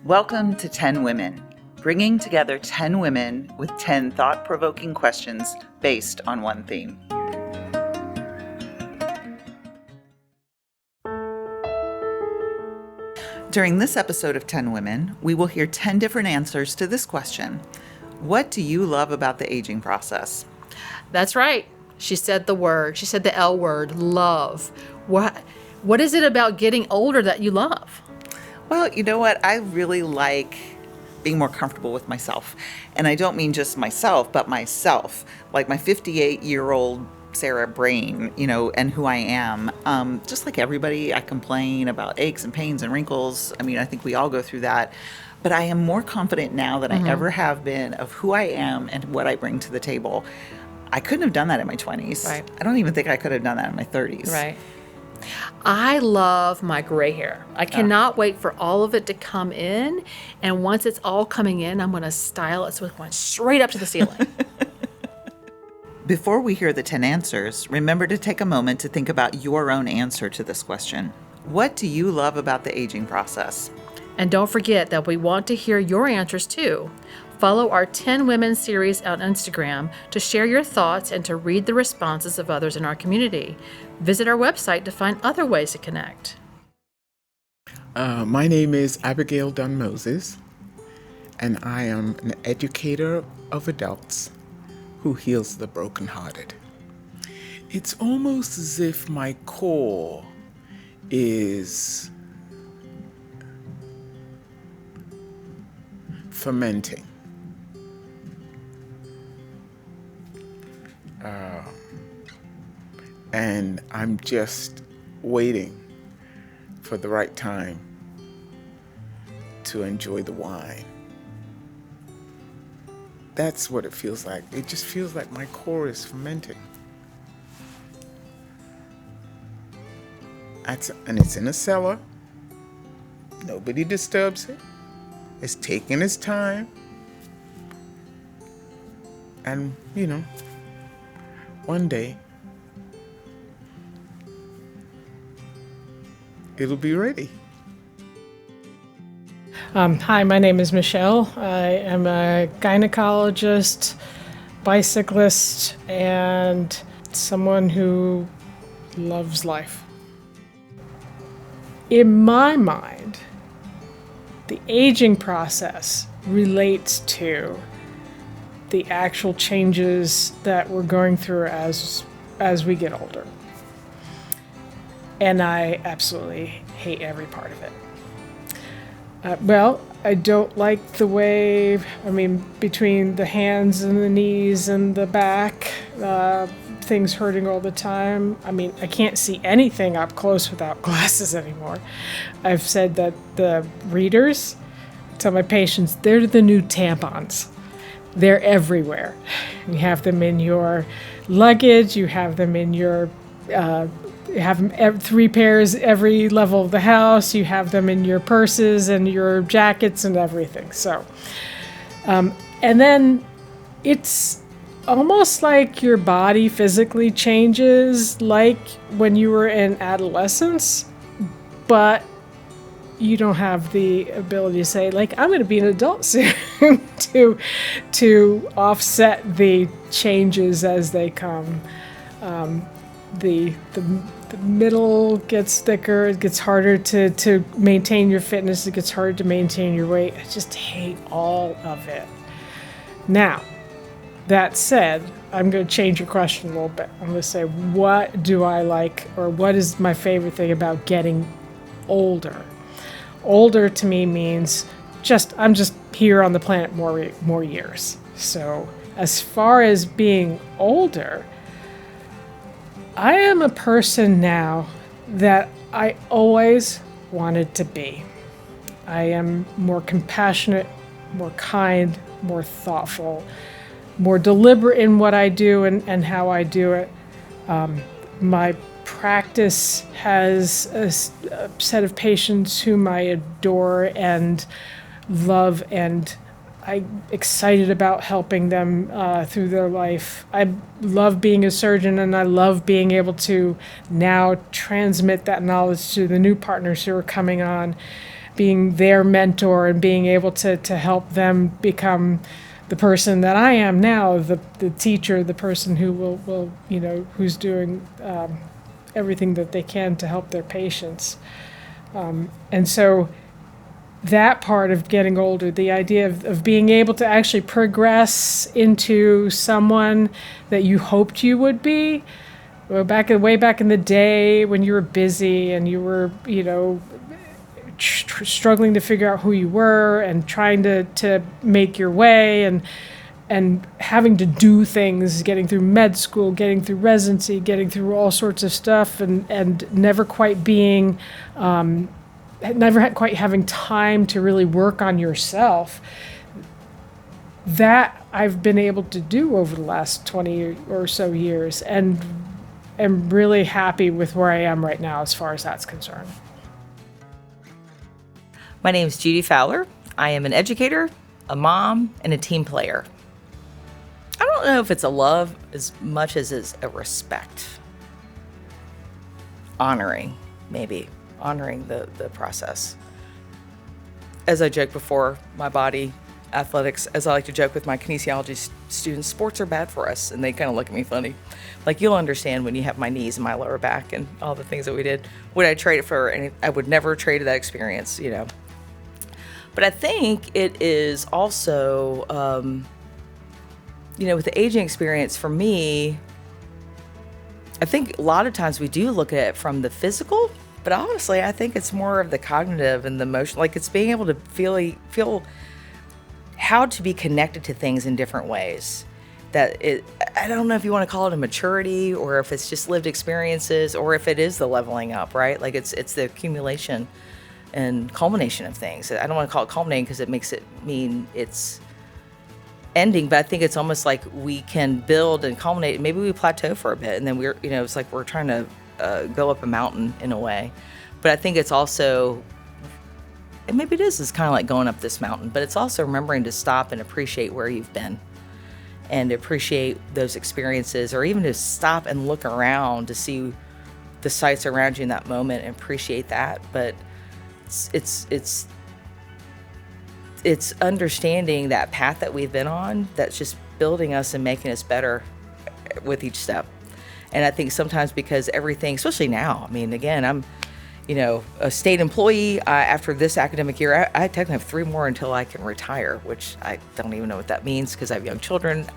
Welcome to 10 Women, bringing together 10 women with 10 thought-provoking questions based on one theme. During this episode of 10 Women, we will hear 10 different answers to this question. What do you love about the aging process? That's right. She said the word. She said the L word, love. What is it about getting older that you love? Well, you know what? I really like being more comfortable with myself. And I don't mean just myself, but myself. Like my 58-year-old Sarah Brain, and who I am. Just like everybody, I complain about aches and pains and wrinkles. I mean, I think we all go through that. But I am more confident now than I ever have been of who I am and what I bring to the table. I couldn't have done that in my 20s. Right. I don't even think I could have done that in my 30s. Right. I love my gray hair. I cannot wait for all of it to come in. And once it's all coming in, I'm going to style it so it's going straight up to the ceiling. Before we hear the 10 answers, remember to take a moment to think about your own answer to this question. What do you love about the aging process? And don't forget that we want to hear your answers too. Follow our 10 Women series on Instagram to share your thoughts and to read the responses of others in our community. Visit our website to find other ways to connect. My name is Abigail Dunn Moses, and I am an educator of adults who heals the brokenhearted. It's almost as if my core is fermenting. And I'm just waiting for the right time to enjoy the wine. That's what it feels like. It just feels like my core is fermenting. And it's in a cellar. Nobody disturbs it. It's taking its time. And, one day, it'll be ready. Hi, my name is Michelle. I am a gynecologist, bicyclist, and someone who loves life. In my mind, the aging process relates to the actual changes that we're going through as we get older. And I absolutely hate every part of it. I don't like the way, between the hands and the knees and the back, things hurting all the time. I can't see anything up close without glasses anymore. I've said that the readers, tell my patients, they're the new tampons. They're everywhere. You have them in your luggage, you have them in your you have them 3 pairs every level of the house. You have them in your purses and your jackets and everything. So, and then it's almost like your body physically changes like when you were in adolescence, but you don't have the ability to say, I'm going to be an adult soon to offset the changes as they come. The middle gets thicker, it gets harder to maintain your fitness, it gets harder to maintain your weight. I just hate all of it. Now, that said, I'm going to change your question a little bit. I'm going to say, what do I like, or what is my favorite thing about getting older? Older to me means I'm just here on the planet more years. So as far as being older, I am a person now that I always wanted to be. I am more compassionate, more kind, more thoughtful, more deliberate in what I do and how I do it. My practice has a set of patients whom I adore and love, and I'm excited about helping them through their life. I love being a surgeon, and I love being able to now transmit that knowledge to the new partners who are coming on. being their mentor and being able to help them become the person that I am now, the teacher, the person who will who's doing everything that they can to help their patients. And so that part of getting older, the idea of being able to actually progress into someone that you hoped you would be, way back in the day when you were busy and you were, struggling to figure out who you were and trying to make your way and having to do things, getting through med school, getting through residency, getting through all sorts of stuff, and never quite having time to really work on yourself. That I've been able to do over the last 20 or so years, and am really happy with where I am right now as far as that's concerned. My name is Judy Fowler. I am an educator, a mom, and a team player. I don't know if it's a love as much as it's a respect. Honoring the process. As I joked before, my body, athletics, as I like to joke with my kinesiology students, sports are bad for us, and they kind of look at me funny. Like, you'll understand when you have my knees and my lower back and all the things that we did. Would I trade it for any? I would never trade that experience, But I think it is also, with the aging experience for me, I think a lot of times we do look at it from the physical, but honestly, I think it's more of the cognitive and the emotion. Like, it's being able to feel how to be connected to things in different ways. I don't know if you want to call it a maturity or if it's just lived experiences or if it is the leveling up, right? Like, it's the accumulation and culmination of things. I don't want to call it culminating because it makes it mean it's ending, but I think it's almost like we can build and culminate. Maybe we plateau for a bit, and then it's like we're trying to go up a mountain in a way. But I think it's also, and maybe it's kind of like going up this mountain, but it's also remembering to stop and appreciate where you've been and appreciate those experiences, or even to stop and look around to see the sights around you in that moment and appreciate that. But it's understanding that path that we've been on that's just building us and making us better with each step. And I think sometimes because everything, especially now, I mean, again, I'm, a state employee. After this academic year, I technically have 3 more until I can retire, which I don't even know what that means because I have young children.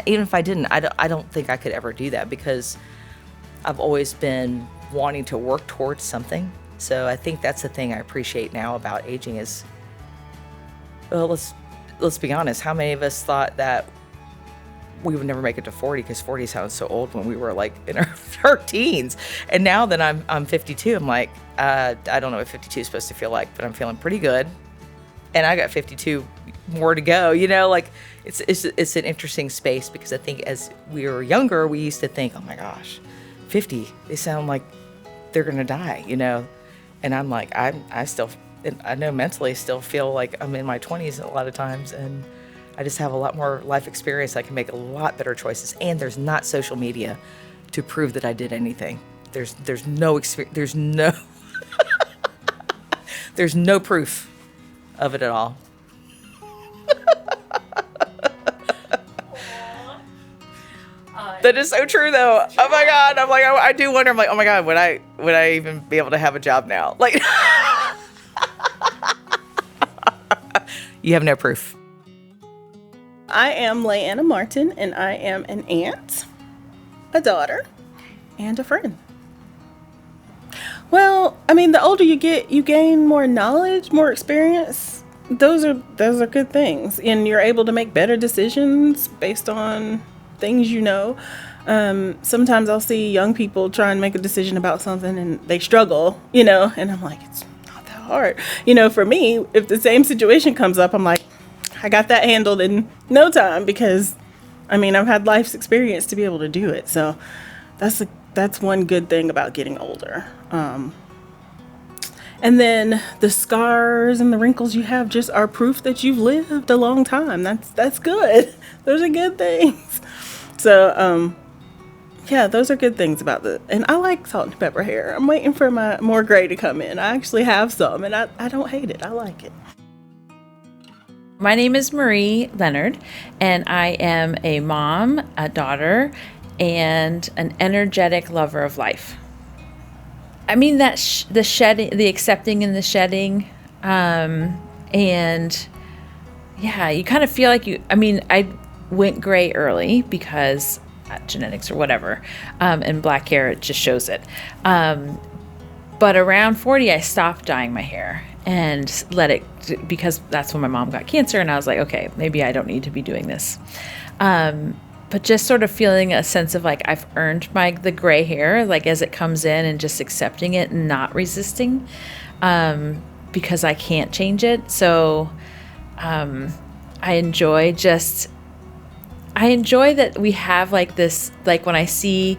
Even if I didn't, I don't think I could ever do that because I've always been wanting to work towards something. So I think that's the thing I appreciate now about aging is, well, let's be honest. How many of us thought that we would never make it to 40 because 40 sounds so old when we were like in our teens? And now that I'm 52, I'm like, I don't know what 52 is supposed to feel like, but I'm feeling pretty good. And I got 52 more to go. Like it's an interesting space because I think as we were younger, we used to think, oh my gosh, 50, they sound like they're gonna die, And I'm like, I know mentally still feel like I'm in my 20s a lot of times, and I just have a lot more life experience. I can make a lot better choices, and there's not social media to prove that I did anything. There's no experience. There's no proof of it at all. That is so true, though. Oh my God! I'm like, I do wonder. I'm like, oh my God, would I even be able to have a job now? Like, you have no proof. I am Leanna Martin, and I am an aunt, a daughter, and a friend. Well, I mean, the older you get, you gain more knowledge, more experience. Those are good things, and you're able to make better decisions based on things sometimes I'll see young people try and make a decision about something and they struggle, and I'm like, it's not that hard. For me, if the same situation comes up, I'm like, I got that handled in no time because, I've had life's experience to be able to do it. So that's one good thing about getting older. And then the scars and the wrinkles you have just are proof that you've lived a long time. That's good. Those are good things. So Yeah, those are good things about the. And I like salt and pepper hair. I'm waiting for my more gray to come in. I actually have some, and I don't hate it. I like it. My name is Marie Leonard, and I am a mom, a daughter, and an energetic lover of life. I mean that the shedding, the accepting and the shedding, and yeah, you kind of feel like you. I mean, I went gray early because genetics or whatever, and black hair, it just shows it. But around 40, I stopped dyeing my hair and let it, because that's when my mom got cancer, and I was like, okay, maybe I don't need to be doing this. But just sort of feeling a sense of like I've earned the gray hair, like as it comes in, and just accepting it and not resisting, because I can't change it. So I enjoy that we have like this, like when I see,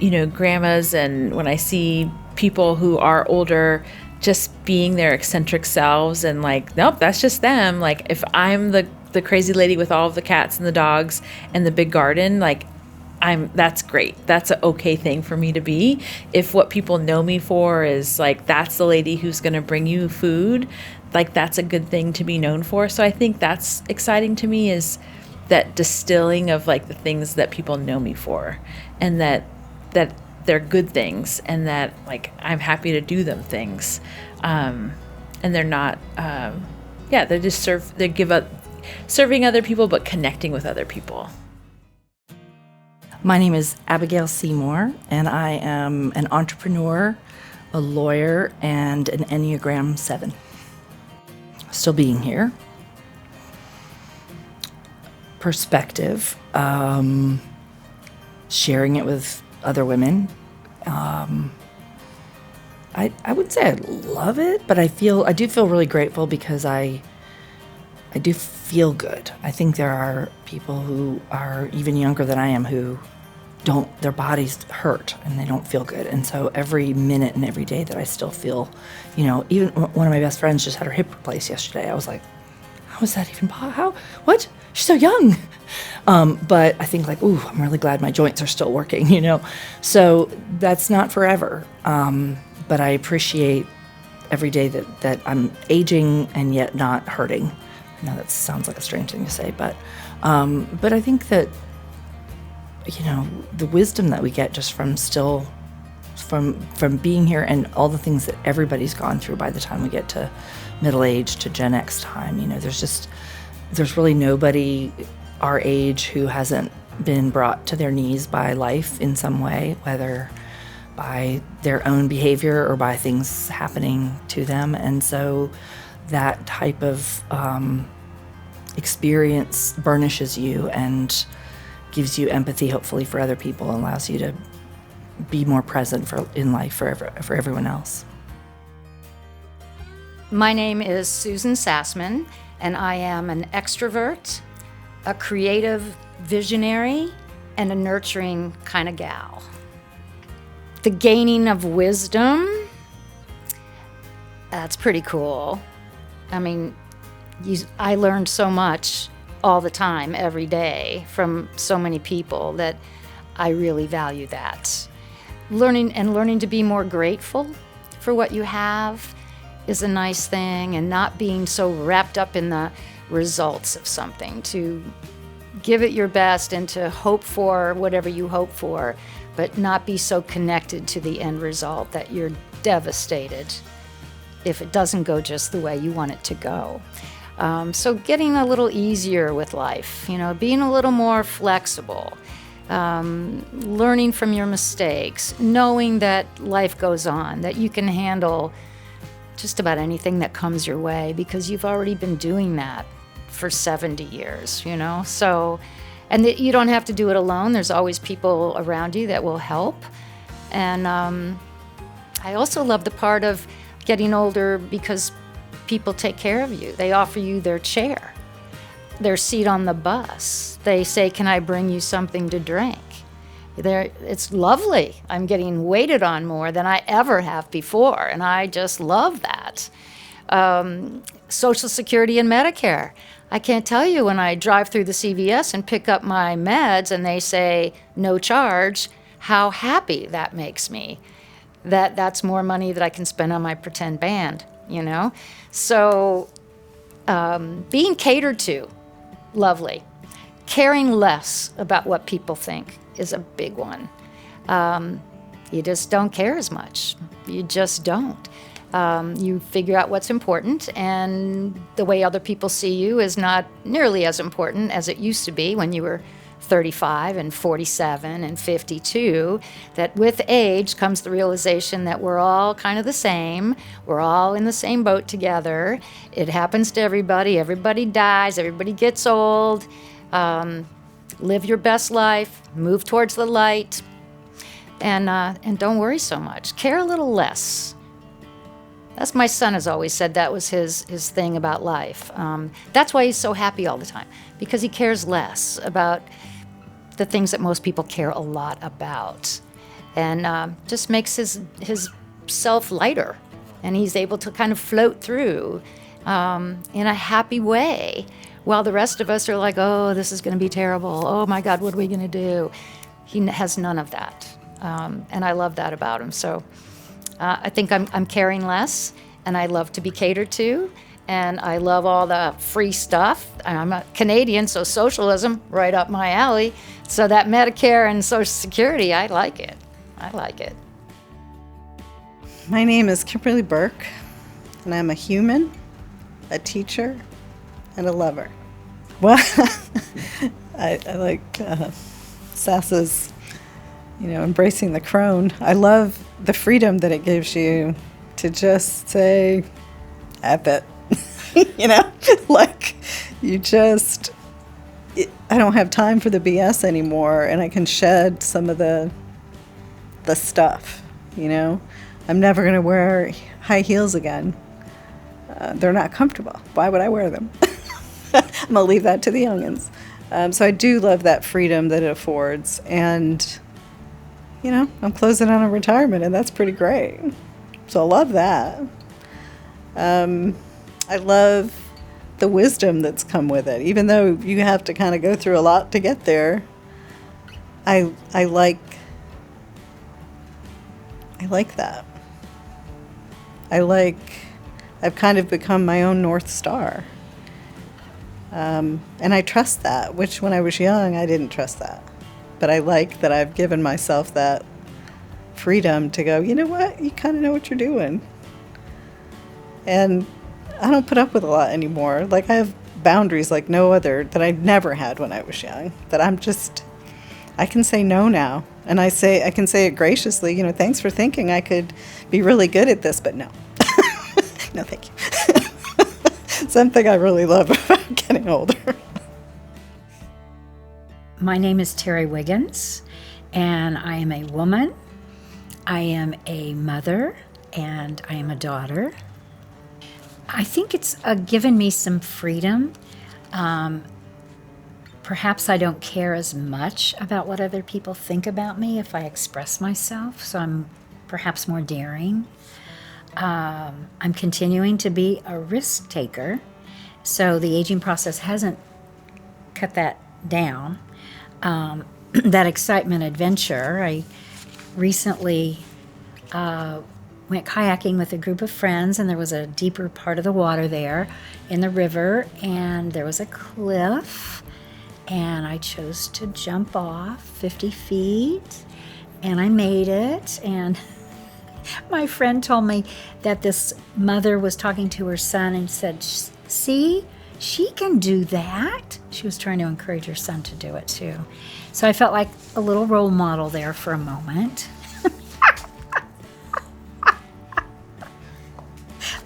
grandmas, and when I see people who are older, just being their eccentric selves, and like, nope, that's just them. Like if I'm the crazy lady with all of the cats and the dogs and the big garden, like that's great. That's an okay thing for me to be. If what people know me for is like, that's the lady who's going to bring you food, like that's a good thing to be known for. So I think that's exciting to me, is that distilling of like the things that people know me for, and that they're good things, and that like I'm happy to do them things, and they're not they just serving other people, but connecting with other people. My name is Abigail Seymour, and I am an entrepreneur, a lawyer, and an Enneagram 7. Still being here. Perspective, sharing it with other women. I would say I love it, but I do feel really grateful, because I do feel good. I think there are people who are even younger than I am who their bodies hurt and they don't feel good. And so every minute and every day that I still feel, even one of my best friends just had her hip replaced yesterday. I was like, how is that even possible? What? She's so young. But I think like, ooh, I'm really glad my joints are still working, So that's not forever. But I appreciate every day that I'm aging and yet not hurting. I know that sounds like a strange thing to say, but I think that, the wisdom that we get just from being here, and all the things that everybody's gone through by the time we get to middle age, to Gen X time, there's really nobody our age who hasn't been brought to their knees by life in some way, whether by their own behavior or by things happening to them. And so that type of experience burnishes you and gives you empathy, hopefully, for other people, and allows you to be more present in life for everyone else. My name is Susan Sassman, and I am an extrovert, a creative visionary, and a nurturing kind of gal. The gaining of wisdom, that's pretty cool. I mean, I learned so much all the time, every day, from so many people, that I really value that. Learning to be more grateful for what you have is a nice thing, and not being so wrapped up in the results of something, to give it your best and to hope for whatever you hope for, but not be so connected to the end result that you're devastated if it doesn't go just the way you want it to go. So getting a little easier with life, being a little more flexible, learning from your mistakes, knowing that life goes on, that you can handle just about anything that comes your way, because you've already been doing that for 70 years, So, and that you don't have to do it alone. There's always people around you that will help. And I also love the part of getting older, because people take care of you. They offer you their chair, their seat on the bus. They say, can I bring you something to drink? It's lovely. I'm getting waited on more than I ever have before, and I just love that. Social Security and Medicare. I can't tell you, when I drive through the CVS and pick up my meds and they say no charge, how happy that makes me. That's more money that I can spend on my pretend band, you know? So being catered to, lovely. Caring less about what people think is a big one. You just don't care as much. You just don't. You figure out what's important, and the way other people see you is not nearly as important as it used to be when you were 35 and 47 and 52, that with age comes the realization that we're all kind of the same. We're all in the same boat together. It happens to everybody. Everybody dies. Everybody gets old. Live your best life. Move towards the light. And don't worry so much. Care a little less. That's my son has always said that was his thing about life. That's why he's so happy all the time, because he cares less about the things that most people care a lot about, and just makes his self lighter, and he's able to kind of float through in a happy way, while the rest of us are like, oh, this is going to be terrible. Oh my God, what are we going to do? He has none of that, and I love that about him. So I think I'm caring less, and I love to be catered to. And I love all the free stuff. I'm a Canadian, so socialism, right up my alley. So that Medicare and Social Security, I like it. I like it. My name is Kimberly Burke, and I'm a human, a teacher, and a lover. Well, I like Sassa's, embracing the crone. I love the freedom that it gives you to just say, F it. I don't have time for the BS anymore, and I can shed some of the stuff, I'm never going to wear high heels again. They're not comfortable. Why would I wear them? I'm going to leave that to the youngins. So I do love that freedom that it affords, and, I'm closing on a retirement, and that's pretty great. So I love that. I love the wisdom that's come with it, even though you have to kind of go through a lot to get there. I like that. I've kind of become my own North Star. And I trust that, which when I was young, I didn't trust that. But I like that I've given myself that freedom to go, you know what, you kind of know what you're doing. And I don't put up with a lot anymore. Like, I have boundaries like no other that I never had when I was young, that I can say no now. And I can say it graciously, thanks for thinking I could be really good at this, but no. No, thank you. Something I really love about getting older. My name is Terry Wiggins, and I am a woman. I am a mother, and I am a daughter. I think it's given me some freedom. Perhaps I don't care as much about what other people think about me if I express myself, so I'm perhaps more daring. I'm continuing to be a risk taker, so the aging process hasn't cut that down. That excitement adventure, I recently went kayaking with a group of friends, and there was a deeper part of the water there in the river, and there was a cliff, and I chose to jump off 50 feet, and I made it. And my friend told me that this mother was talking to her son and said, see, she can do that. She was trying to encourage her son to do it too. So I felt like a little role model there for a moment.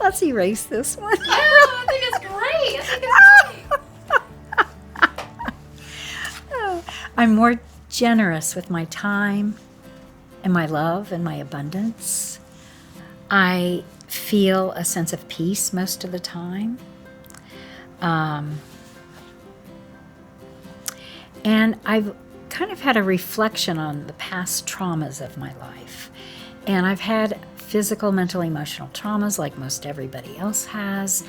Let's erase this one. I think it's great. I think it's great. I'm more generous with my time and my love and my abundance. I feel a sense of peace most of the time. And I've kind of had a reflection on the past traumas of my life. And I've had physical, mental, emotional traumas like most everybody else has.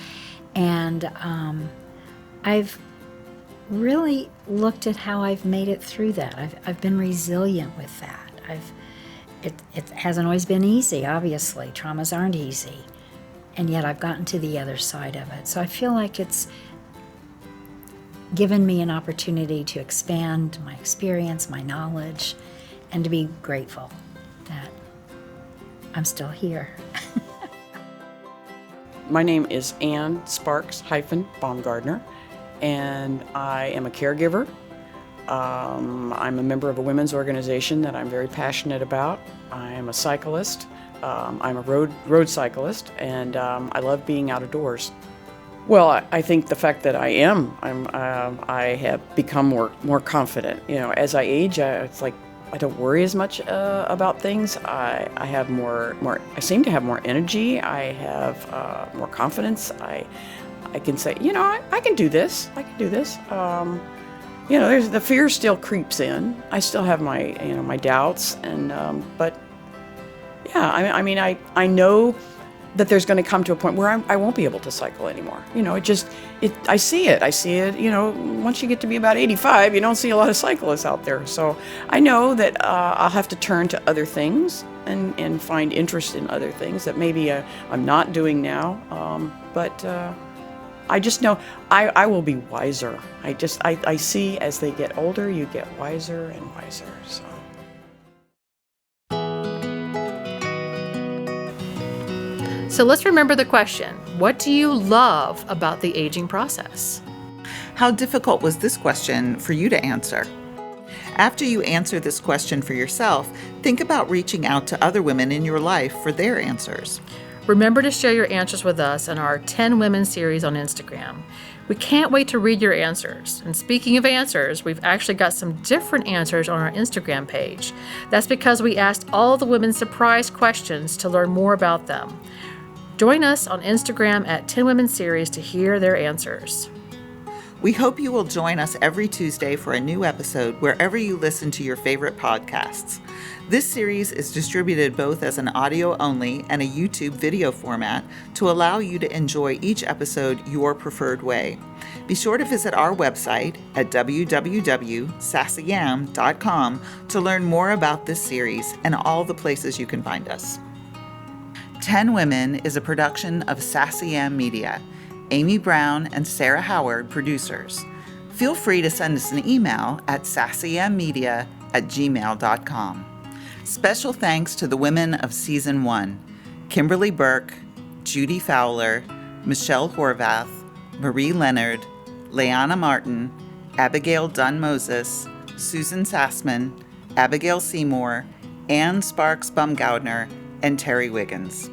And I've really looked at how I've made it through that. I've been resilient with that. It hasn't always been easy, obviously. Traumas aren't easy. And yet I've gotten to the other side of it. So I feel like it's given me an opportunity to expand my experience, my knowledge, and to be grateful that I'm still here. My name is Ann Sparks-Baumgardner, and I am a caregiver. I'm a member of a women's organization that I'm very passionate about. I am a cyclist. I'm a road cyclist, and I love being out of doors. Well, I think the fact that I have become more confident. You know, as I age, it's like I don't worry as much about things. I have more. I seem to have more energy. I have more confidence. I can say, you know, I can do this. I can do this. You know, the fear still creeps in. I still have my doubts, and but yeah, I mean, I know that there's going to come to a point where I won't be able to cycle anymore. You know, I see it. You know, once you get to be about 85, you don't see a lot of cyclists out there. So I know that I'll have to turn to other things and find interest in other things that maybe I'm not doing now. But I just know I will be wiser. I see as they get older, you get wiser and wiser. So. So let's remember the question. What do you love about the aging process? How difficult was this question for you to answer? After you answer this question for yourself, think about reaching out to other women in your life for their answers. Remember to share your answers with us in our 10 Women series on Instagram. We can't wait to read your answers. And speaking of answers, we've actually got some different answers on our Instagram page. That's because we asked all the women surprise questions to learn more about them. Join us on Instagram at 10 Women Series to hear their answers. We hope you will join us every Tuesday for a new episode wherever you listen to your favorite podcasts. This series is distributed both as an audio only and a YouTube video format to allow you to enjoy each episode your preferred way. Be sure to visit our website at www.sassyyam.com to learn more about this series and all the places you can find us. 10 Women is a production of Sassy Yam Media. Amy Brown and Sarah Howard, producers. Feel free to send us an email at sassyyammedia@gmail.com. Special thanks to the women of Season 1, Kimberly Burke, Judy Fowler, Michelle Horvath, Marie Leonard, Leanna Martin, Abigail Dunn Moses, Susan Sassman, Abigail Seymour, Ann Sparks Baumgardner, and Terry Wiggins.